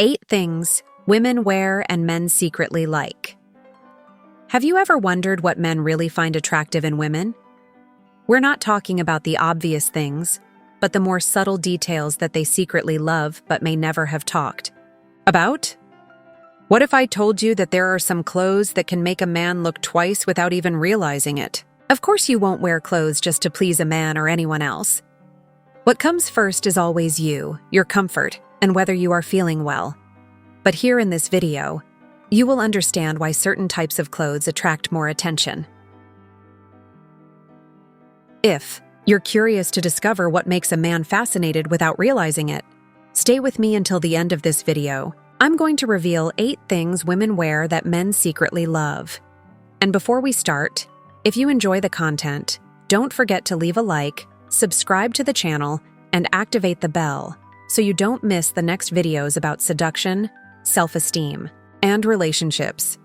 8 things women wear and men secretly like. Have you ever wondered what men really find attractive in women? We're not talking about the obvious things, but the more subtle details that they secretly love but may never have talked about. What if I told you that there are some clothes that can make a man look twice without even realizing it? Of course you won't wear clothes just to please a man or anyone else. What comes first is always you, your comfort, and whether you are feeling well. But here in this video, you will understand why certain types of clothes attract more attention. If you're curious to discover what makes a man fascinated without realizing it, stay with me until the end of this video. I'm going to reveal 8 things women wear that men secretly love. And before we start, if you enjoy the content, don't forget to leave a like, subscribe to the channel, and activate the bell so you don't miss the next videos about seduction, self-esteem, and relationships.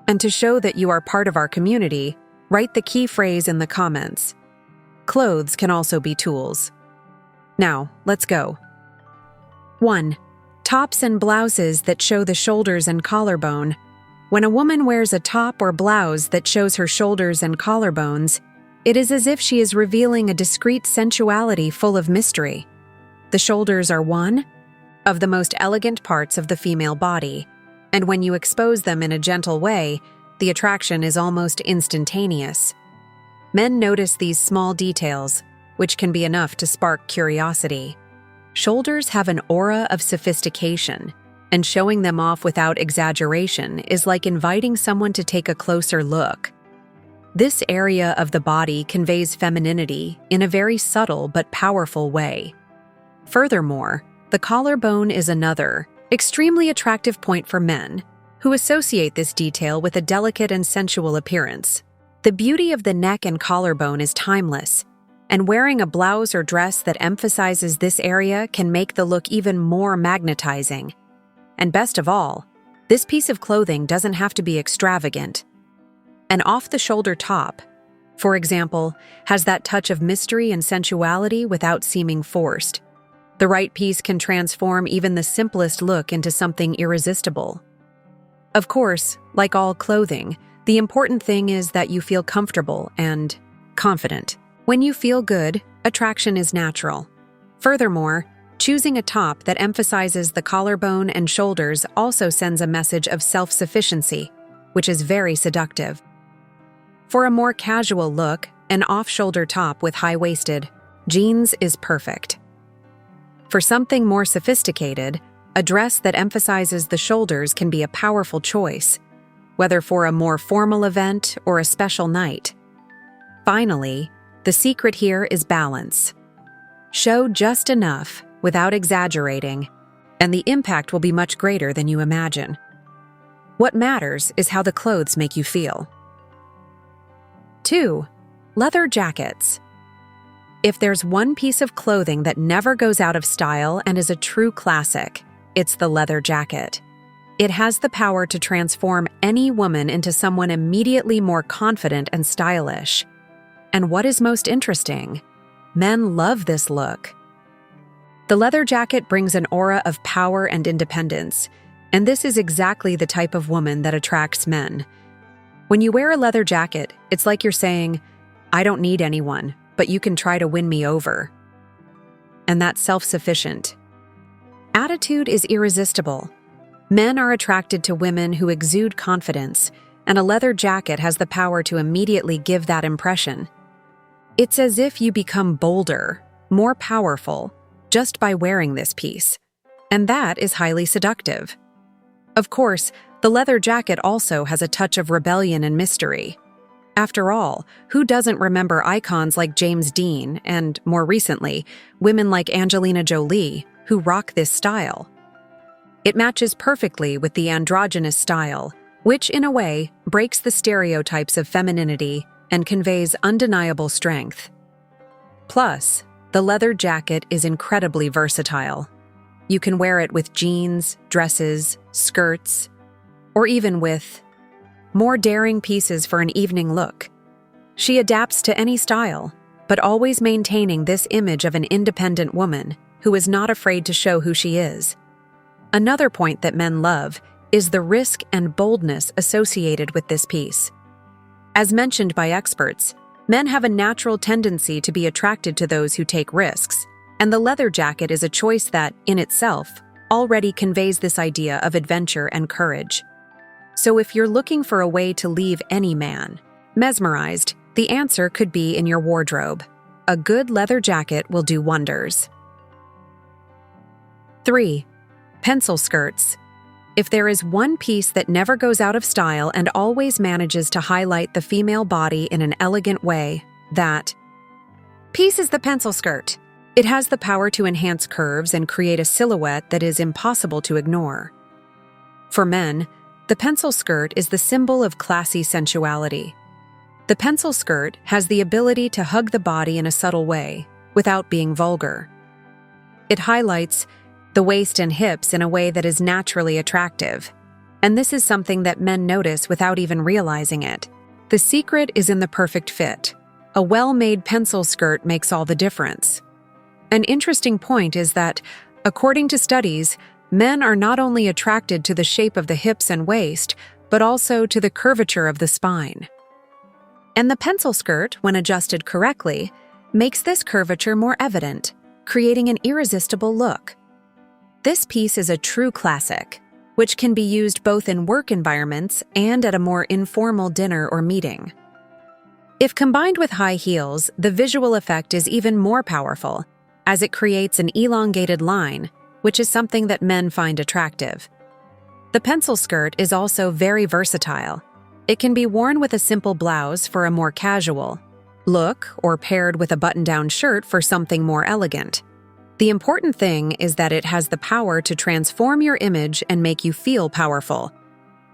And to show that you are part of our community, write the key phrase in the comments. Clothes can also be tools. Now, let's go. 1. Tops and blouses that show the shoulders and collarbone. When a woman wears a top or blouse that shows her shoulders and collarbones, it is as if she is revealing a discreet sensuality full of mystery. The shoulders are one of the most elegant parts of the female body, and when you expose them in a gentle way, the attraction is almost instantaneous. Men notice these small details, which can be enough to spark curiosity. Shoulders have an aura of sophistication, and showing them off without exaggeration is like inviting someone to take a closer look. This area of the body conveys femininity in a very subtle but powerful way. Furthermore, the collarbone is another, extremely attractive point for men, who associate this detail with a delicate and sensual appearance. The beauty of the neck and collarbone is timeless, and wearing a blouse or dress that emphasizes this area can make the look even more magnetizing. And best of all, this piece of clothing doesn't have to be extravagant. An off-the-shoulder top, for example, has that touch of mystery and sensuality without seeming forced. The right piece can transform even the simplest look into something irresistible. Of course, like all clothing, the important thing is that you feel comfortable and confident. When you feel good, attraction is natural. Furthermore, choosing a top that emphasizes the collarbone and shoulders also sends a message of self-sufficiency, which is very seductive. For a more casual look, an off-shoulder top with high-waisted jeans is perfect. For something more sophisticated, a dress that emphasizes the shoulders can be a powerful choice, whether for a more formal event or a special night. Finally, the secret here is balance. Show just enough without exaggerating, and the impact will be much greater than you imagine. What matters is how the clothes make you feel. 2. Leather jackets. If there's one piece of clothing that never goes out of style and is a true classic, it's the leather jacket. It has the power to transform any woman into someone immediately more confident and stylish. And what is most interesting? Men love this look. The leather jacket brings an aura of power and independence, and this is exactly the type of woman that attracts men. When you wear a leather jacket, it's like you're saying, "I don't need anyone, but you can try to win me over." And that's self-sufficient. Attitude is irresistible. Men are attracted to women who exude confidence, and a leather jacket has the power to immediately give that impression. It's as if you become bolder, more powerful, just by wearing this piece, and that is highly seductive. Of course, the leather jacket also has a touch of rebellion and mystery. After all, who doesn't remember icons like James Dean and, more recently, women like Angelina Jolie, who rock this style? It matches perfectly with the androgynous style, which, in a way, breaks the stereotypes of femininity and conveys undeniable strength. Plus, the leather jacket is incredibly versatile. You can wear it with jeans, dresses, skirts, or even with more daring pieces for an evening look. She adapts to any style, but always maintaining this image of an independent woman who is not afraid to show who she is. Another point that men love is the risk and boldness associated with this piece. As mentioned by experts, men have a natural tendency to be attracted to those who take risks, and the leather jacket is a choice that, in itself, already conveys this idea of adventure and courage. So if you're looking for a way to leave any man mesmerized, the answer could be in your wardrobe. A good leather jacket will do wonders. 3. Pencil skirts. If there is one piece that never goes out of style and always manages to highlight the female body in an elegant way, that piece is the pencil skirt. It has the power to enhance curves and create a silhouette that is impossible to ignore. For men, the pencil skirt is the symbol of classy sensuality. The pencil skirt has the ability to hug the body in a subtle way, without being vulgar. It highlights the waist and hips in a way that is naturally attractive, and this is something that men notice without even realizing it. The secret is in the perfect fit. A well-made pencil skirt makes all the difference. An interesting point is that, according to studies, men are not only attracted to the shape of the hips and waist, but also to the curvature of the spine. And the pencil skirt, when adjusted correctly, makes this curvature more evident, creating an irresistible look. This piece is a true classic, which can be used both in work environments and at a more informal dinner or meeting. If combined with high heels, the visual effect is even more powerful, as it creates an elongated line, which is something that men find attractive. The pencil skirt is also very versatile. It can be worn with a simple blouse for a more casual look or paired with a button-down shirt for something more elegant. The important thing is that it has the power to transform your image and make you feel powerful.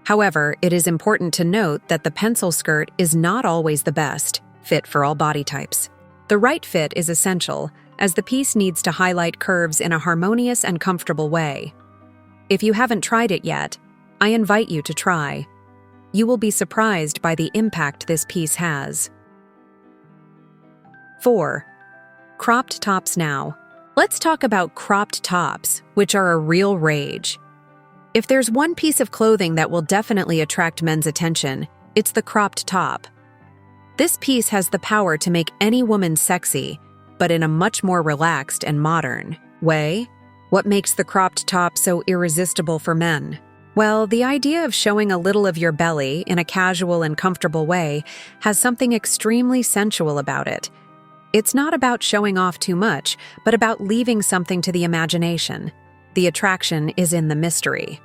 However, it is important to note that the pencil skirt is not always the best fit for all body types. The right fit is essential, as the piece needs to highlight curves in a harmonious and comfortable way. If you haven't tried it yet, I invite you to try. You will be surprised by the impact this piece has. 4. Cropped tops now. Let's talk about cropped tops, which are a real rage. If there's one piece of clothing that will definitely attract men's attention, it's the cropped top. This piece has the power to make any woman sexy, but in a much more relaxed and modern way. What makes the cropped top so irresistible for men? Well, the idea of showing a little of your belly in a casual and comfortable way has something extremely sensual about it. It's not about showing off too much, but about leaving something to the imagination. The attraction is in the mystery.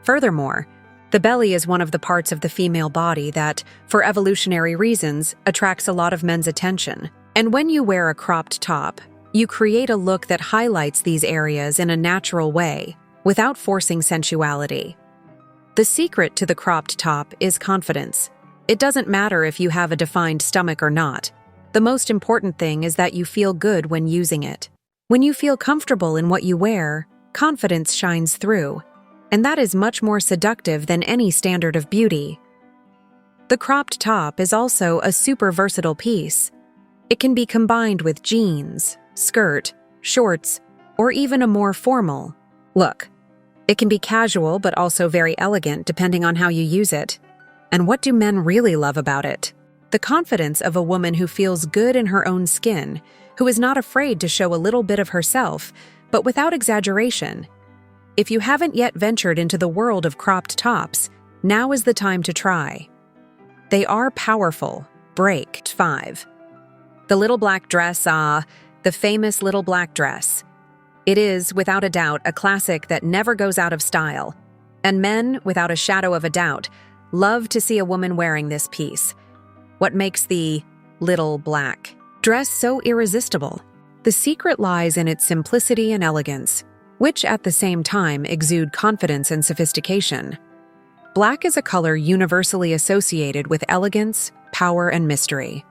Furthermore, the belly is one of the parts of the female body that, for evolutionary reasons, attracts a lot of men's attention. And when you wear a cropped top, you create a look that highlights these areas in a natural way, without forcing sensuality. The secret to the cropped top is confidence. It doesn't matter if you have a defined stomach or not. The most important thing is that you feel good when using it. When you feel comfortable in what you wear, confidence shines through, and that is much more seductive than any standard of beauty. The cropped top is also a super versatile piece. It can be combined with jeans, skirt, shorts, or even a more formal look. It can be casual but also very elegant depending on how you use it. And what do men really love about it? The confidence of a woman who feels good in her own skin, who is not afraid to show a little bit of herself, but without exaggeration. If you haven't yet ventured into the world of cropped tops, now is the time to try. They are powerful. Break. 5. The little black dress, the famous little black dress. It is, without a doubt, a classic that never goes out of style, and men, without a shadow of a doubt, love to see a woman wearing this piece. What makes the little black dress so irresistible? The secret lies in its simplicity and elegance, which at the same time exude confidence and sophistication. Black is a color universally associated with elegance, power, and mystery.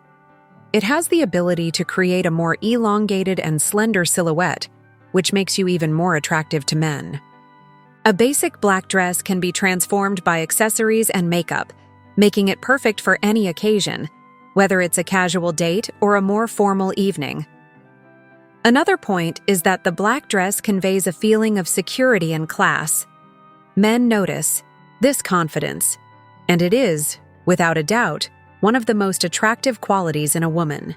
It has the ability to create a more elongated and slender silhouette, which makes you even more attractive to men. A basic black dress can be transformed by accessories and makeup, making it perfect for any occasion, whether it's a casual date or a more formal evening. Another point is that the black dress conveys a feeling of security and class. Men notice this confidence, and it is, without a doubt, one of the most attractive qualities in a woman.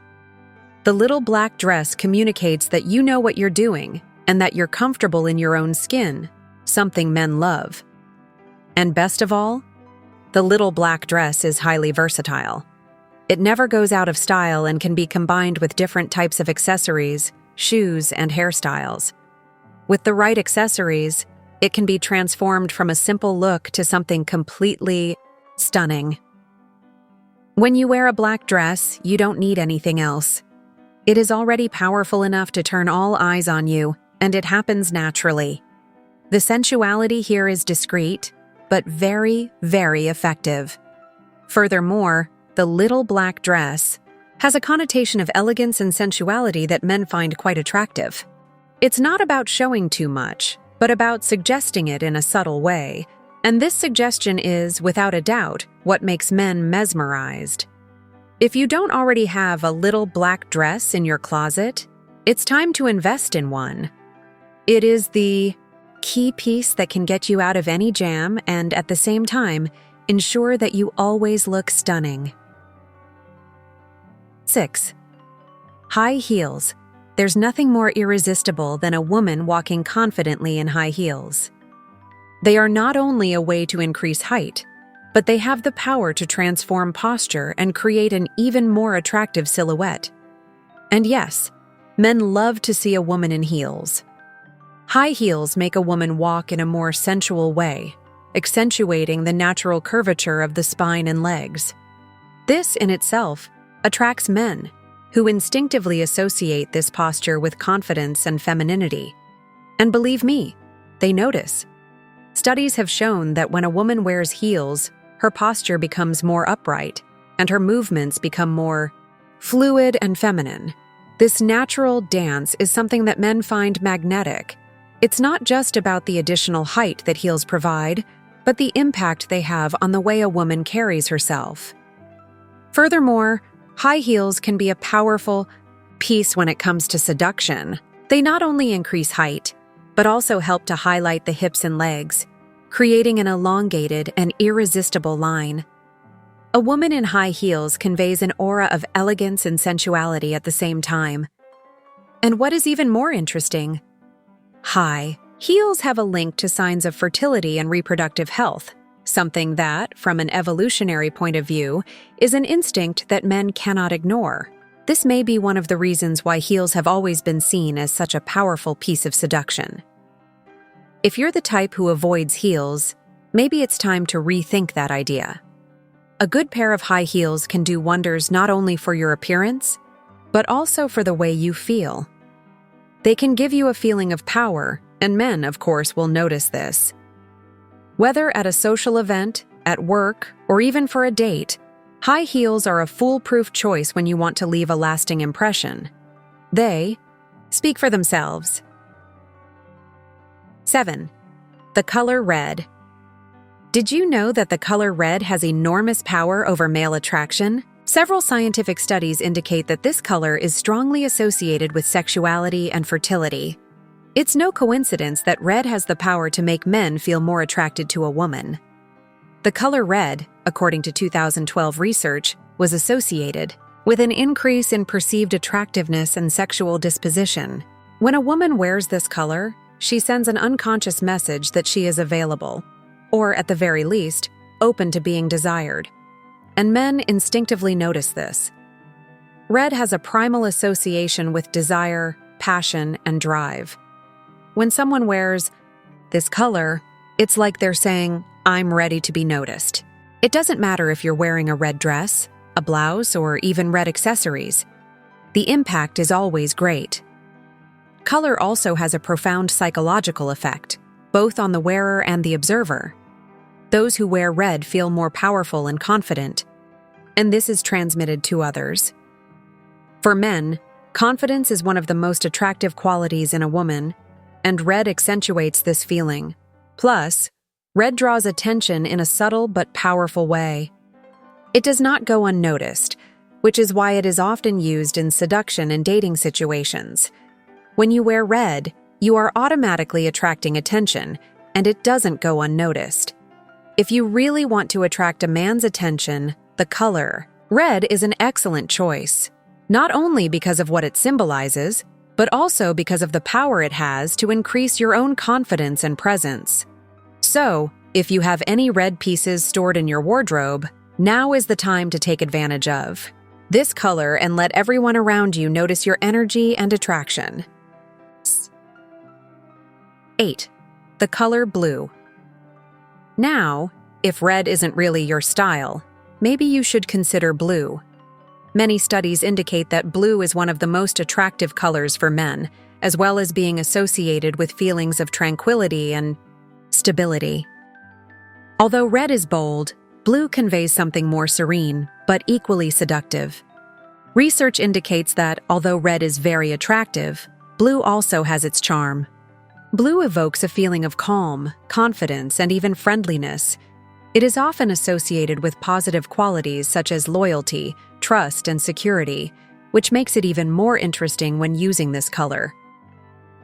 The little black dress communicates that you know what you're doing and that you're comfortable in your own skin, something men love. And best of all, the little black dress is highly versatile. It never goes out of style and can be combined with different types of accessories, shoes, and hairstyles. With the right accessories, it can be transformed from a simple look to something completely stunning. When you wear a black dress, you don't need anything else. It is already powerful enough to turn all eyes on you, and it happens naturally. The sensuality here is discreet, but very, very effective. Furthermore, the little black dress has a connotation of elegance and sensuality that men find quite attractive. It's not about showing too much, but about suggesting it in a subtle way, and this suggestion is, without a doubt, what makes men mesmerized. If you don't already have a little black dress in your closet, it's time to invest in one. It is the key piece that can get you out of any jam and, at the same time, ensure that you always look stunning. 6. High heels. There's nothing more irresistible than a woman walking confidently in high heels. They are not only a way to increase height, but they have the power to transform posture and create an even more attractive silhouette. And yes, men love to see a woman in heels. High heels make a woman walk in a more sensual way, accentuating the natural curvature of the spine and legs. This, in itself, attracts men, who instinctively associate this posture with confidence and femininity. And believe me, they notice. Studies have shown that when a woman wears heels, her posture becomes more upright, and her movements become more fluid and feminine. This natural dance is something that men find magnetic. It's not just about the additional height that heels provide, but the impact they have on the way a woman carries herself. Furthermore, high heels can be a powerful piece when it comes to seduction. They not only increase height, but also help to highlight the hips and legs, creating an elongated and irresistible line. A woman in high heels conveys an aura of elegance and sensuality at the same time. And what is even more interesting, high heels have a link to signs of fertility and reproductive health, something that, from an evolutionary point of view, is an instinct that men cannot ignore. This may be one of the reasons why heels have always been seen as such a powerful piece of seduction. If you're the type who avoids heels, maybe it's time to rethink that idea. A good pair of high heels can do wonders not only for your appearance, but also for the way you feel. They can give you a feeling of power, and men, of course, will notice this. Whether at a social event, at work, or even for a date, high heels are a foolproof choice when you want to leave a lasting impression. They speak for themselves. 7. The color red. Did you know that the color red has enormous power over male attraction? Several scientific studies indicate that this color is strongly associated with sexuality and fertility. It's no coincidence that red has the power to make men feel more attracted to a woman. The color red, according to 2012 research, was associated with an increase in perceived attractiveness and sexual disposition. When a woman wears this color, she sends an unconscious message that she is available, or at the very least, open to being desired. And men instinctively notice this. Red has a primal association with desire, passion, and drive. When someone wears this color, it's like they're saying, "I'm ready to be noticed." It doesn't matter if you're wearing a red dress, a blouse, or even red accessories. The impact is always great. Color also has a profound psychological effect, both on the wearer and the observer. Those who wear red feel more powerful and confident, and this is transmitted to others. For men, confidence is one of the most attractive qualities in a woman, and red accentuates this feeling. Plus, red draws attention in a subtle but powerful way. It does not go unnoticed, which is why it is often used in seduction and dating situations. When you wear red, you are automatically attracting attention, and it doesn't go unnoticed. If you really want to attract a man's attention, the color red is an excellent choice, not only because of what it symbolizes, but also because of the power it has to increase your own confidence and presence. So, if you have any red pieces stored in your wardrobe, now is the time to take advantage of this color and let everyone around you notice your energy and attraction. 8. The color blue. Now, if red isn't really your style, maybe you should consider blue. Many studies indicate that blue is one of the most attractive colors for men, as well as being associated with feelings of tranquility and stability. Although red is bold, blue conveys something more serene, but equally seductive. Research indicates that, although red is very attractive, blue also has its charm. Blue evokes a feeling of calm, confidence, and even friendliness. It is often associated with positive qualities such as loyalty, trust, and security, which makes it even more interesting when using this color.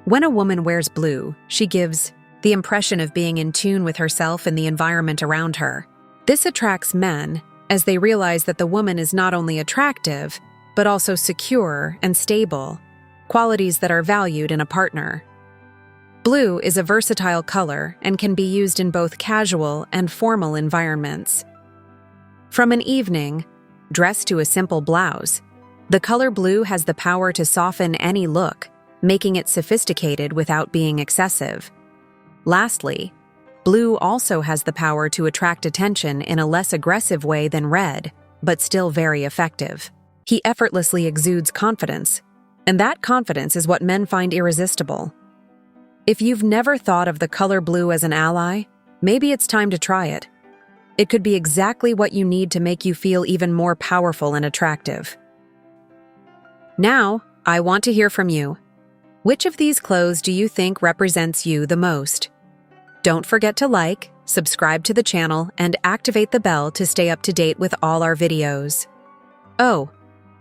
When a woman wears blue, she gives the impression of being in tune with herself and the environment around her. This attracts men, as they realize that the woman is not only attractive, but also secure and stable, qualities that are valued in a partner. Blue is a versatile color and can be used in both casual and formal environments. From an evening dress to a simple blouse, the color blue has the power to soften any look, making it sophisticated without being excessive. Lastly, blue also has the power to attract attention in a less aggressive way than red, but still very effective. He effortlessly exudes confidence, and that confidence is what men find irresistible. If you've never thought of the color blue as an ally, maybe it's time to try it. It could be exactly what you need to make you feel even more powerful and attractive. Now, I want to hear from you. Which of these clothes do you think represents you the most? Don't forget to like, subscribe to the channel, and activate the bell to stay up to date with all our videos. Oh,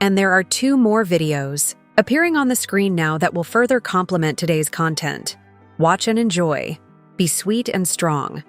and there are 2 more videos appearing on the screen now that will further complement today's content. Watch and enjoy. Be sweet and strong.